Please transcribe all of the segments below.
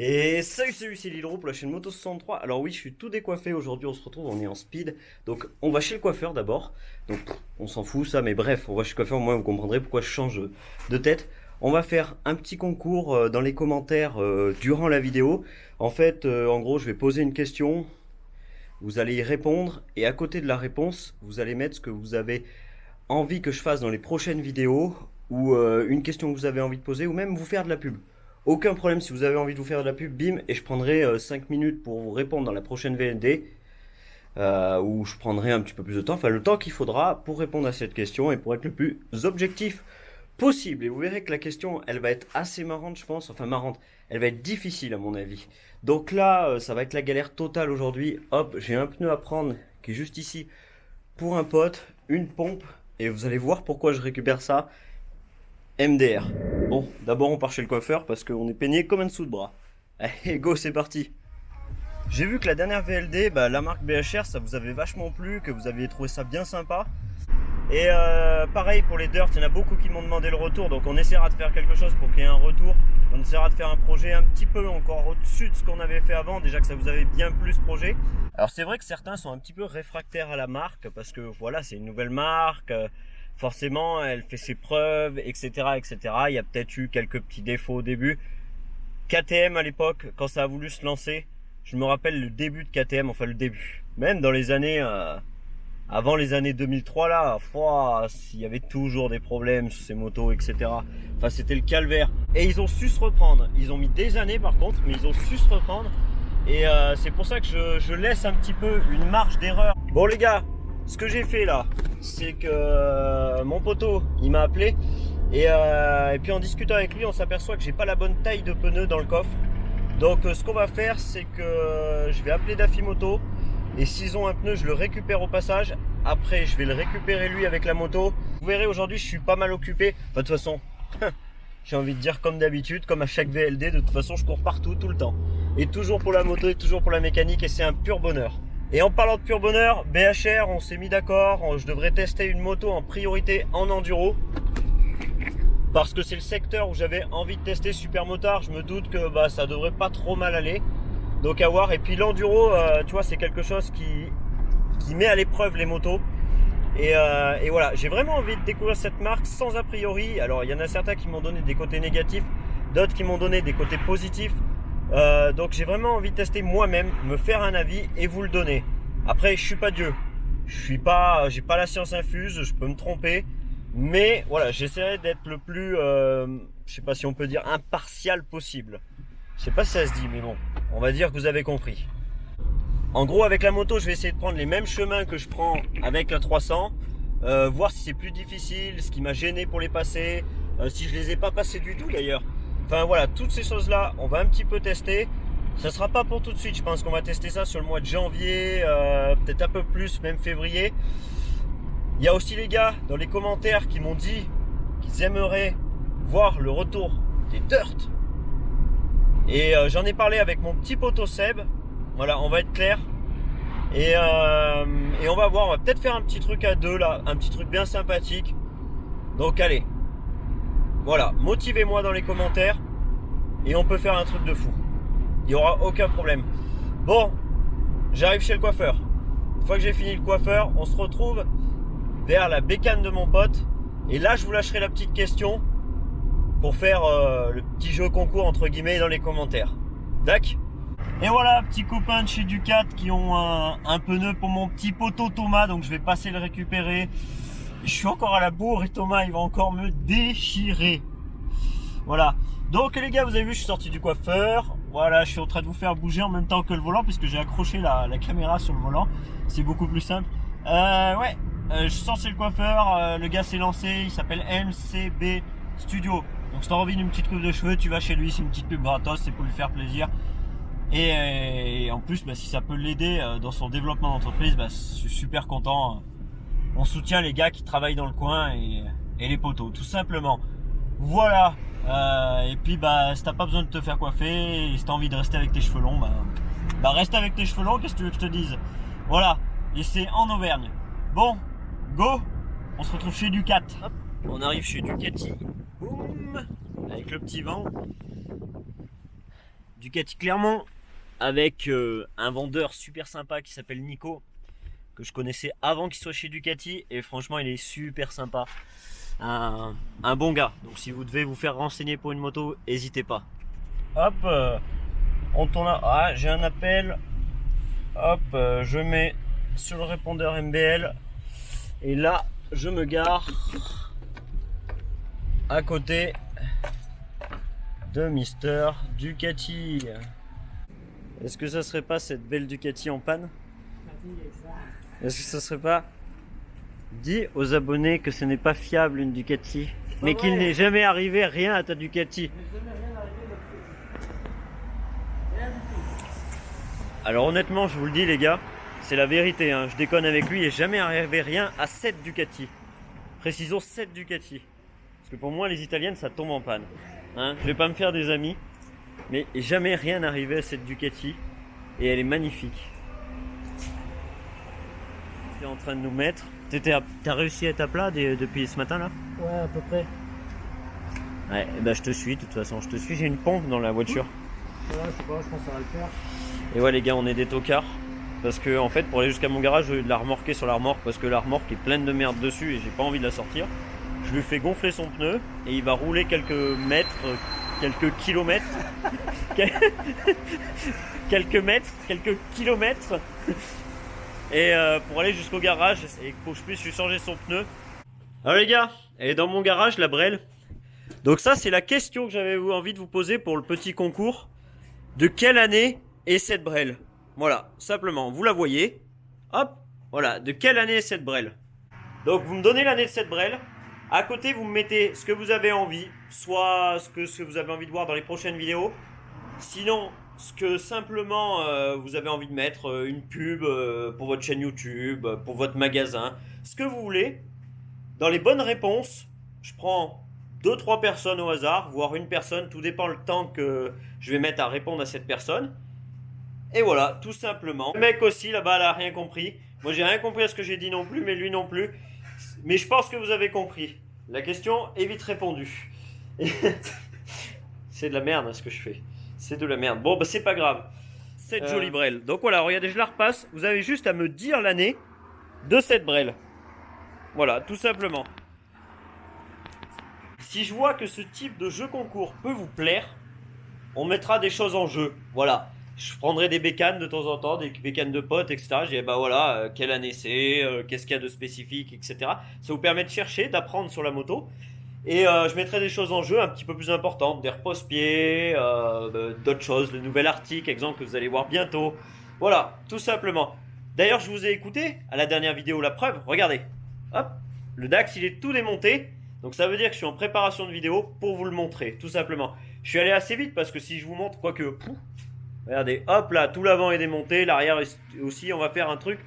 Et salut, c'est Lilro pour la chaîne Moto63. Alors oui, je suis tout décoiffé aujourd'hui, on se retrouve, on est en speed. Donc on va chez le coiffeur d'abord. Donc on s'en fout ça, mais bref, on va chez le coiffeur, au moins vous comprendrez pourquoi je change de tête. On va faire un petit concours dans les commentaires durant la vidéo. En fait, en gros, je vais poser une question, vous allez y répondre, et à côté de la réponse, vous allez mettre ce que vous avez envie que je fasse dans les prochaines vidéos, ou une question que vous avez envie de poser, ou même vous faire de la pub. Aucun problème si vous avez envie de vous faire de la pub, bim, et je prendrai 5 minutes pour vous répondre dans la prochaine VLD, où je prendrai un petit peu plus de temps, enfin le temps qu'il faudra pour répondre à cette question et pour être le plus objectif possible. Et vous verrez que la question, elle va être assez marrante, je pense, enfin marrante, elle va être difficile à mon avis. Donc là, ça va être la galère totale aujourd'hui. Hop, j'ai un pneu à prendre qui est juste ici pour un pote, une pompe, et vous allez voir pourquoi je récupère ça. MDR. Bon, d'abord on part chez le coiffeur parce qu'on est peigné comme un dessous de bras. Allez, go, c'est parti. J'ai vu que la dernière VLD, la marque BHR, ça vous avait vachement plu, que vous aviez trouvé ça bien sympa. Et pareil pour les dirt, il y en a beaucoup qui m'ont demandé le retour, donc on essaiera de faire quelque chose pour qu'il y ait un retour. On essaiera de faire un projet un petit peu encore au-dessus de ce qu'on avait fait avant, déjà que ça vous avait bien plu ce projet. Alors c'est vrai que certains sont un petit peu réfractaires à la marque, parce que voilà, c'est une nouvelle marque. Forcément, elle fait ses preuves, etc., etc. Il y a peut-être eu quelques petits défauts au début. KTM à l'époque, quand ça a voulu se lancer, je me rappelle le début de KTM, enfin le début. Même dans les années, avant les années 2003 là, il y avait toujours des problèmes sur ces motos, etc. Enfin, c'était le calvaire. Et ils ont su se reprendre. Ils ont mis des années par contre, mais ils ont su se reprendre. Et c'est pour ça que je laisse un petit peu une marge d'erreur. Bon les gars, ce que j'ai fait là, c'est que mon poteau, il m'a appelé et puis en discutant avec lui, on s'aperçoit que j'ai pas la bonne taille de pneus dans le coffre. Donc ce qu'on va faire, c'est que je vais appeler Dafimoto et s'ils ont un pneu, je le récupère au passage. Après, je vais le récupérer lui avec la moto. Vous verrez, aujourd'hui, je suis pas mal occupé. Enfin, de toute façon, j'ai envie de dire comme d'habitude, comme à chaque VLD, de toute façon, je cours partout, tout le temps. Et toujours pour la moto et toujours pour la mécanique et c'est un pur bonheur. Et en parlant de pur bonheur, BHR, on s'est mis d'accord, je devrais tester une moto en priorité en enduro. Parce que c'est le secteur où j'avais envie de tester supermotard, je me doute que ça devrait pas trop mal aller. Donc à voir, et puis l'enduro, tu vois, c'est quelque chose qui met à l'épreuve les motos. Et voilà, j'ai vraiment envie de découvrir cette marque sans a priori. Alors il y en a certains qui m'ont donné des côtés négatifs, d'autres qui m'ont donné des côtés positifs. Donc j'ai vraiment envie de tester moi-même, me faire un avis et vous le donner. Après, je suis pas Dieu, j'ai pas la science infuse, je peux me tromper, mais voilà, j'essaierai d'être le plus, je sais pas si on peut dire impartial possible. Je sais pas si ça se dit, mais bon, on va dire que vous avez compris. En gros, avec la moto, je vais essayer de prendre les mêmes chemins que je prends avec la 300, voir si c'est plus difficile, ce qui m'a gêné pour les passer, si je les ai pas passés du tout d'ailleurs. Enfin voilà, toutes ces choses-là, on va un petit peu tester. Ça sera pas pour tout de suite, je pense qu'on va tester ça sur le mois de janvier, peut-être un peu plus, même février. Il y a aussi les gars dans les commentaires qui m'ont dit qu'ils aimeraient voir le retour des dirt. Et j'en ai parlé avec mon petit poteau Seb. Voilà, on va être clair. Et on va voir, on va peut-être faire un petit truc à deux là, un petit truc bien sympathique. Donc allez. Voilà, motivez-moi dans les commentaires et on peut faire un truc de fou. Il n'y aura aucun problème. Bon, j'arrive chez le coiffeur. Une fois que j'ai fini le coiffeur, on se retrouve vers la bécane de mon pote. Et là, je vous lâcherai la petite question pour faire le petit jeu concours entre guillemets dans les commentaires. Dac ? Et voilà, petits copains de chez Ducat qui ont un pneu pour mon petit poteau Thomas. Donc je vais passer le récupérer. Je suis encore à la bourre et Thomas il va encore me déchirer. Voilà. Donc les gars, vous avez vu, je suis sorti du coiffeur. Voilà, je suis en train de vous faire bouger en même temps que le volant puisque j'ai accroché la caméra sur le volant. C'est beaucoup plus simple. Je suis sorti le coiffeur. Le gars s'est lancé. Il s'appelle MCB Studio. Donc si t'as envie d'une petite coupe de cheveux, tu vas chez lui. C'est une petite pub gratos. C'est pour lui faire plaisir. Et en plus, si ça peut l'aider dans son développement d'entreprise, je suis super content. On soutient les gars qui travaillent dans le coin et les poteaux, tout simplement. Voilà. Et puis si t'as pas besoin de te faire coiffer et si t'as envie de rester avec tes cheveux longs, reste avec tes cheveux longs, qu'est-ce que tu veux que je te dise. Voilà. Et c'est en Auvergne. Bon, go. On se retrouve chez Ducat. Hop. On arrive chez Ducati. Boum. Avec le petit vent. Ducati Clermont avec un vendeur super sympa qui s'appelle Nico, que je connaissais avant qu'il soit chez Ducati, et franchement il est super sympa, un bon gars. Donc si vous devez vous faire renseigner pour une moto, n'hésitez pas. Hop, on tourne là. Ah, j'ai un appel. Hop, je mets sur le répondeur MBL et là je me gare à côté de Mister Ducati. Est-ce que ça serait pas cette belle Ducati en panne? Est-ce que ça serait pas? Dis aux abonnés que ce n'est pas fiable une Ducati, mais qu'il n'est jamais arrivé rien à ta Ducati. Alors honnêtement, je vous le dis les gars, c'est la vérité, hein. Je déconne avec lui, et jamais arrivé rien à cette Ducati. Précisons cette Ducati. Parce que pour moi les italiennes ça tombe en panne. Hein, je vais pas me faire des amis, mais jamais rien arrivé à cette Ducati, et elle est magnifique. Tu es en train de nous mettre. T'as réussi à être à plat depuis ce matin là? Ouais, à peu près. Ouais, bah je te suis de toute façon, je te suis, j'ai une pompe dans la voiture. Ouais, je sais pas, je pense que ça va le faire. Et ouais les gars, on est des tocards. Parce que en fait pour aller jusqu'à mon garage, je vais la remorquer sur la remorque, parce que la remorque est pleine de merde dessus et j'ai pas envie de la sortir. Je lui fais gonfler son pneu et il va rouler quelques mètres, quelques kilomètres, quelques kilomètres, et pour aller jusqu'au garage et pour que je puisse lui changer son pneu. Alors les gars, elle est dans mon garage la Brel. Donc ça c'est la question que j'avais envie de vous poser pour le petit concours. De quelle année est cette Brel? Voilà, simplement, vous la voyez. Hop, voilà, de quelle année est cette Brel? Donc vous me donnez l'année de cette Brel. À côté, vous me mettez ce que vous avez envie, soit ce que vous avez envie de voir dans les prochaines vidéos. Sinon, ce que simplement vous avez envie de mettre, une pub pour votre chaîne YouTube, pour votre magasin, ce que vous voulez. Dans les bonnes réponses, je prends 2-3 personnes au hasard, voire une personne, tout dépend le temps que je vais mettre à répondre à cette personne. Et voilà, tout simplement. Le mec aussi, là-bas, elle a rien compris. Moi, j'ai rien compris à ce que j'ai dit non plus, mais lui non plus. Mais je pense que vous avez compris. La question est vite répondue. C'est de la merde hein, ce que je fais. C'est de la merde. Bon, bah c'est pas grave. Cette jolie Brel. Donc voilà, regardez, je la repasse. Vous avez juste à me dire l'année de cette Brel. Voilà, tout simplement. Si je vois que ce type de jeu concours peut vous plaire, on mettra des choses en jeu. Voilà. Je prendrai des bécanes de temps en temps, des bécanes de potes, etc. Je dis, bah voilà, quelle année c'est, qu'est-ce qu'il y a de spécifique, etc. Ça vous permet de chercher, d'apprendre sur la moto. Et je mettrai des choses en jeu un petit peu plus importantes, des repose-pieds, d'autres choses, de nouvel article, exemple que vous allez voir bientôt. Voilà, tout simplement. D'ailleurs, je vous ai écouté à la dernière vidéo, la preuve, regardez. Hop, le Dax, il est tout démonté. Donc ça veut dire que je suis en préparation de vidéo pour vous le montrer, tout simplement. Je suis allé assez vite parce que si je vous montre, quoique... Regardez, hop là, tout l'avant est démonté, l'arrière aussi, on va faire un truc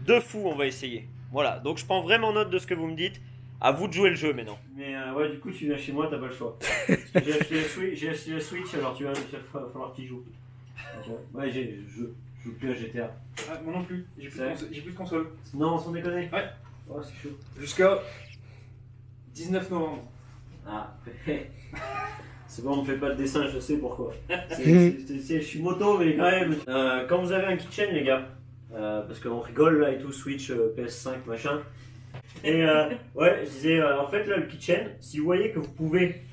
de fou, on va essayer. Voilà, donc je prends vraiment note de ce que vous me dites. À vous de jouer le jeu maintenant. Mais ouais, du coup, tu viens chez moi, t'as pas le choix. Parce que j'ai acheté la Switch, alors il va falloir qu'il joue. Ouais, je joue plus à GTA. Ah, moi non plus, j'ai plus de console. Non, sans déconner. Ouais. Oh, c'est chaud. Jusqu'à 19 novembre. Ah, c'est bon, on ne fait pas de dessin, je sais pourquoi. Je suis moto, mais quand même. Quand vous avez un kitchen, les gars, parce qu'on rigole là et tout, Switch, PS5, machin. Et ouais, je disais, en fait, là, le kitchen, si vous voyez que vous pouvez,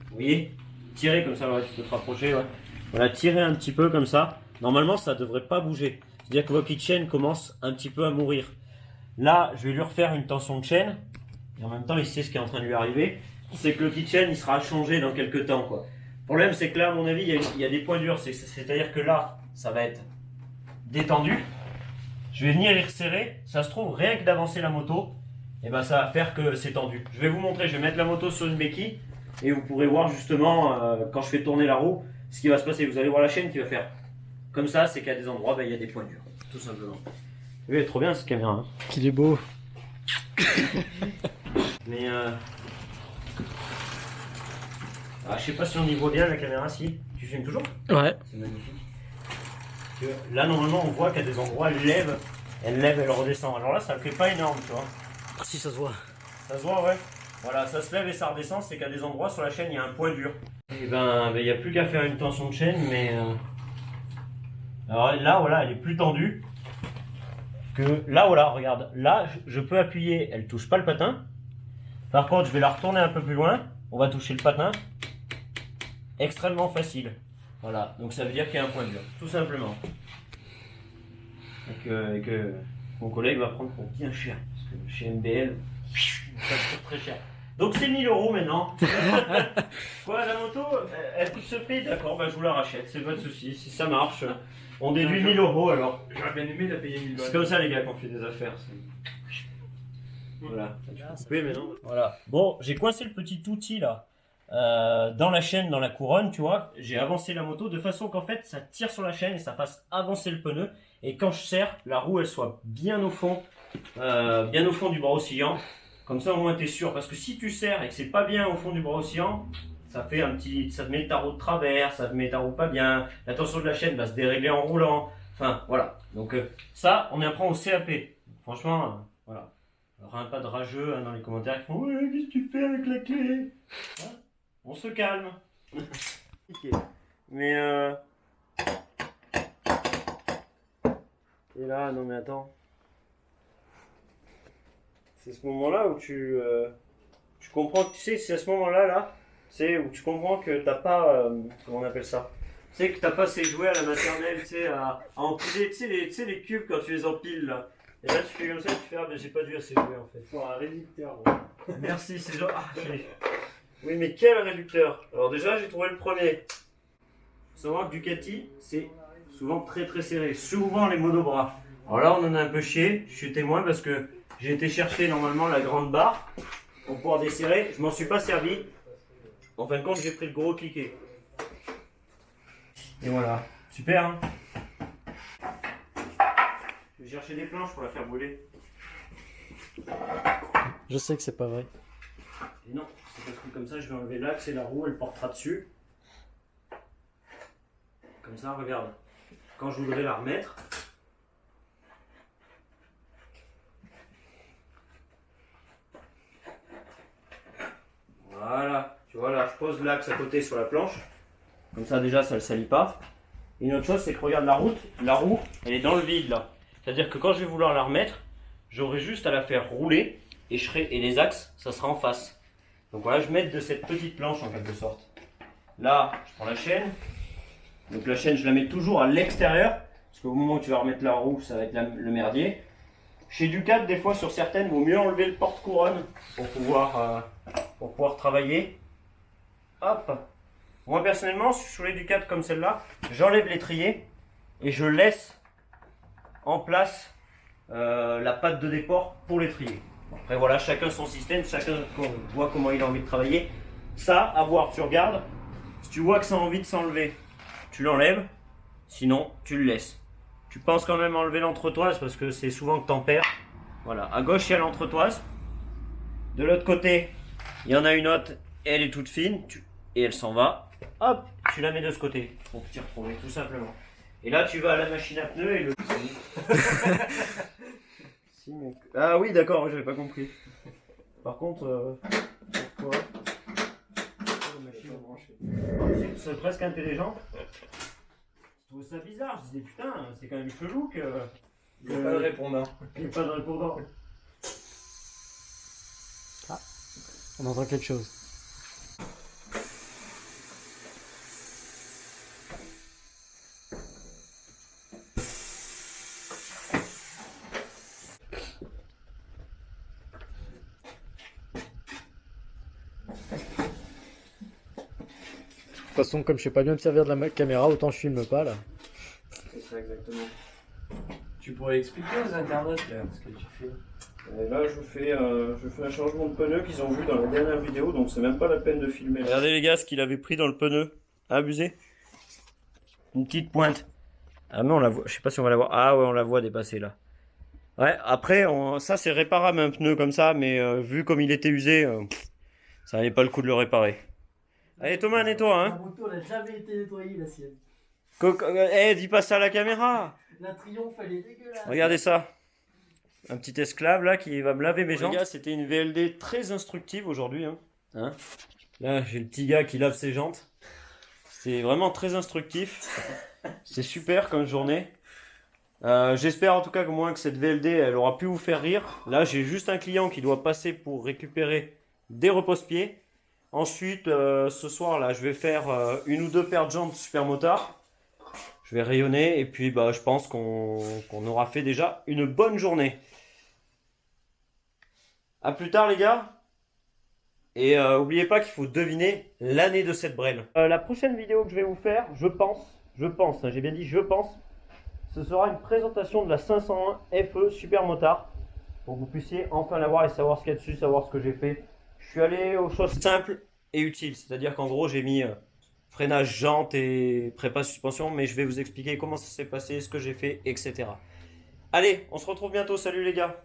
vous voyez, tirer comme ça, ouais, tu peux te rapprocher, ouais. Voilà, tirer un petit peu comme ça. Normalement, ça devrait pas bouger. C'est-à-dire que votre kitchen commence un petit peu à mourir. Là, je vais lui refaire une tension de chaîne. Et en même temps, il sait ce qui est en train de lui arriver. C'est que le kitchen, il sera changé dans quelques temps, quoi. Le problème, c'est que là, à mon avis, il y a des points durs. C'est-à-dire que là, ça va être détendu. Je vais venir les resserrer. Ça se trouve, rien que d'avancer la moto, et ben, ça va faire que c'est tendu. Je vais vous montrer. Je vais mettre la moto sur une béquille. Et vous pourrez voir justement, quand je fais tourner la roue, ce qui va se passer. Vous allez voir la chaîne qui va faire comme ça. C'est qu'à des endroits, ben, il y a des points durs. Tout simplement. Oui, elle est trop bien, cette caméra. Hein. Qu'il est beau. Mais je sais pas si on y voit bien la caméra, si. Tu filmes toujours? Ouais. C'est magnifique. Là, normalement, on voit qu'à des endroits, elle lève, elle redescend. Alors là, ça le fait pas énorme, tu vois. Ah, si, ça se voit. Ça se voit, ouais. Voilà, ça se lève et ça redescend, c'est qu'à des endroits sur la chaîne, il y a un point dur. Et ben, il n'y a plus qu'à faire une tension de chaîne, mais... Alors là, voilà, elle est plus tendue. Que là, voilà, regarde. Là, je peux appuyer, elle touche pas le patin. Par contre, je vais la retourner un peu plus loin. On va toucher le patin. Extrêmement facile. Voilà, donc ça veut dire qu'il y a un point dur, tout simplement. Et que mon collègue va prendre pour bien cher. Parce que chez MBL, ça coûte très cher. Donc c'est 1000 € maintenant. Quoi, la moto, elle coûte ce prix, d'accord, bah je vous la rachète, c'est pas de souci. Si ça marche, on déduit 1000 € alors. J'aurais bien aimé la payer 1000 balles. C'est comme ça les gars qu'on fait des affaires. Voilà. Oui, mais non. Voilà. Bon, j'ai coincé le petit outil là dans la chaîne, dans la couronne, tu vois. J'ai avancé la moto de façon qu'en fait ça tire sur la chaîne et ça fasse avancer le pneu. Et quand je serre, la roue elle soit bien au fond du bras oscillant. Comme ça au moins t'es sûr. Parce que si tu serres et que c'est pas bien au fond du bras oscillant, ça fait ça te met ta roue de travers, ça te met ta roue pas bien. La tension de la chaîne va se dérégler en roulant. Enfin voilà. Donc ça, on y apprend au CAP. Franchement, voilà. Alors, un pas de rageux hein, dans les commentaires qui font ouais, qu'est-ce que tu fais avec la clé hein. On se calme. Mais et là, non mais attends. C'est ce moment-là où tu comprends, tu sais, c'est à ce moment-là, c'est où tu comprends que t'as pas, comment on appelle ça? Tu sais que t'as pas ces jouets à la maternelle, tu sais, à empiler, tu sais les cubes quand tu les empiles là. Et là tu fais comme ça, tu fais ah mais j'ai pas dû assez jouer en fait. Faut un réducteur. Merci, c'est genre. Oui mais quel réducteur? Alors déjà j'ai trouvé le premier. Faut savoir que Ducati c'est souvent très très serré, souvent les monobras. Alors là on en a un peu chié, je suis témoin parce que j'ai été chercher normalement la grande barre pour pouvoir desserrer, je m'en suis pas servi. En fin de compte j'ai pris le gros cliquet. Et voilà, super hein. Je vais chercher des planches pour la faire brûler. Je sais que c'est pas vrai. Et non, c'est parce que comme ça je vais enlever l'axe et la roue elle portera dessus. Comme ça, regarde. Quand je voudrais la remettre, voilà, tu vois là, je pose l'axe à côté sur la planche. Comme ça déjà ça ne le salit pas. Et une autre chose c'est que regarde la roue, elle est dans le vide là. C'est-à-dire que quand je vais vouloir la remettre, j'aurai juste à la faire rouler et les axes, ça sera en face. Donc voilà, je mets de cette petite planche en quelque sorte. Là, je prends la chaîne. Donc la chaîne, je la mets toujours à l'extérieur. Parce qu'au moment où tu vas remettre la roue, ça va être le merdier. Chez Ducat, des fois sur certaines, il vaut mieux enlever le porte-couronne pour pouvoir travailler. Hop. Moi personnellement, sur les Ducat comme celle-là, j'enlève l'étrier et je laisse en place la patte de déport pour l'étrier. Après voilà, chacun son système, chacun voit comment il a envie de travailler. Ça, à voir, tu regardes. Si tu vois que ça a envie de s'enlever, tu l'enlèves. Sinon, tu le laisses. Tu penses quand même enlever l'entretoise parce que c'est souvent que t'en perds. Voilà, à gauche il y a l'entretoise. De l'autre côté, il y en a une autre, elle est toute fine et elle s'en va. Hop, tu la mets de ce côté pour t'y retrouver, tout simplement. Et là, tu vas à la machine à pneus et le. Si, mais... Ah oui, d'accord, j'avais pas compris. Par contre, pourquoi c'est presque intelligent. Je trouve ça bizarre, je disais putain, c'est quand même chelou que. Il n'y a pas de répondant. Il n'y a pas de répondant. Ah, on entend quelque chose. De toute façon, comme je sais pas bien me servir de la caméra, autant je filme pas là. C'est ça exactement. Tu pourrais expliquer aux internautes là, ce que tu fais. Et là, je fais un changement de pneu qu'ils ont vu dans la dernière vidéo, donc c'est même pas la peine de filmer. Regardez les gars ce qu'il avait pris dans le pneu. Abusé. Une petite pointe. Ah mais on la voit, je sais pas si on va la voir. Ah ouais, on la voit dépasser là. Ouais, après, ça c'est réparable un pneu comme ça, mais vu comme il était usé, ça n'avait pas le coup de le réparer. Allez Thomas, nettoie hein. La moto n'a jamais été nettoyée la sienne. Dis pas ça à la caméra. La Triomphe elle est dégueulasse. Regardez ça. Un petit esclave là qui va me laver mes jambes. Les gars, c'était une VLD très instructive aujourd'hui. Hein. Là, j'ai le petit gars qui lave ses jantes. C'est vraiment très instructif. C'est super comme journée. J'espère en tout cas que cette VLD elle aura pu vous faire rire. Là j'ai juste un client qui doit passer pour récupérer des repose-pieds. Ensuite ce soir là je vais faire une ou deux paires de jantes super motard. Je vais rayonner et puis bah, je pense qu'on aura fait déjà une bonne journée. A plus tard les gars. Et oubliez pas qu'il faut deviner l'année de cette brêle. La prochaine vidéo que je vais vous faire, je pense, hein, j'ai bien dit je pense. Ce sera une présentation de la 501 FE Super Motard pour que vous puissiez enfin la voir et savoir ce qu'il y a dessus, savoir ce que j'ai fait. Je suis allé aux choses simples et utiles, c'est-à-dire qu'en gros j'ai mis freinage, jante et prépa suspension, mais je vais vous expliquer comment ça s'est passé, ce que j'ai fait, etc. Allez, on se retrouve bientôt, salut les gars!